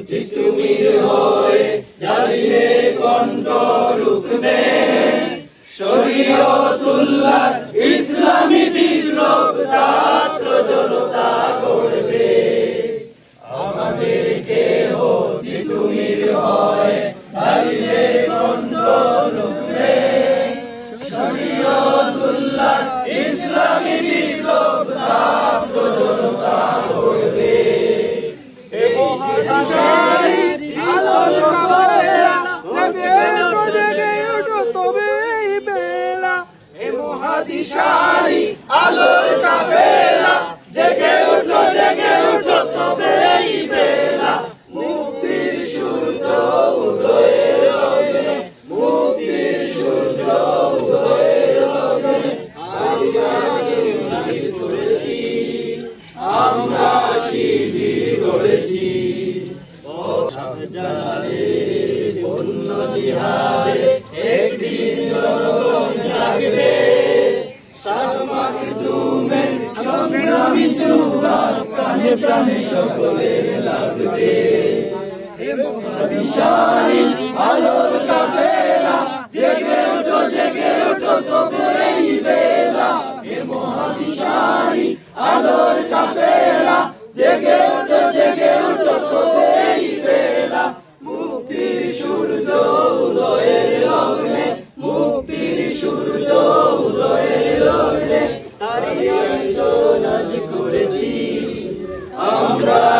তিতুমির হয়ে জালিমের কণ্ঠ রুখবে, শরীয়তুল্লাহ ইসলামী বিপ্লব ছাত্র জনতা গড়বে। আমাদেরকে তিতুমির হয়ে জালিমের কণ্ঠ রুখবে, শরীয়তুল্লাহ ইসলামী বিপ্লব ছাত্র জনতা গড়বে। মহাদিশারি আলোর কাফেলা, জেগে উঠো জেগে উঠো তবে এই বেলা, মুক্তির সূর্য উদয়ের লগ্নে, মুক্তির সূর্য উদয়ের লগ্নে আমরা শিবির গড়েছি। অন্য জিহাদে একদিন জনগণ জাগবে, সংগ্রামী যুবক প্রাণে প্রাণে সকলের লাগবে। মহাদিশারি আলোর কাফেলা, জেগে উঠো জেগে উঠো তবে এই বেলা, মহাদিশারি আলোর কাফেলা, জেগে উঠো জেগে উঠো তবে এই বেলা, মুক্তির সূর্য উদয়ের লগ্নে, মুক্তির সূর্য উদয়ের লগ্নে তারই আয়োজন আজ করেছি আমরা।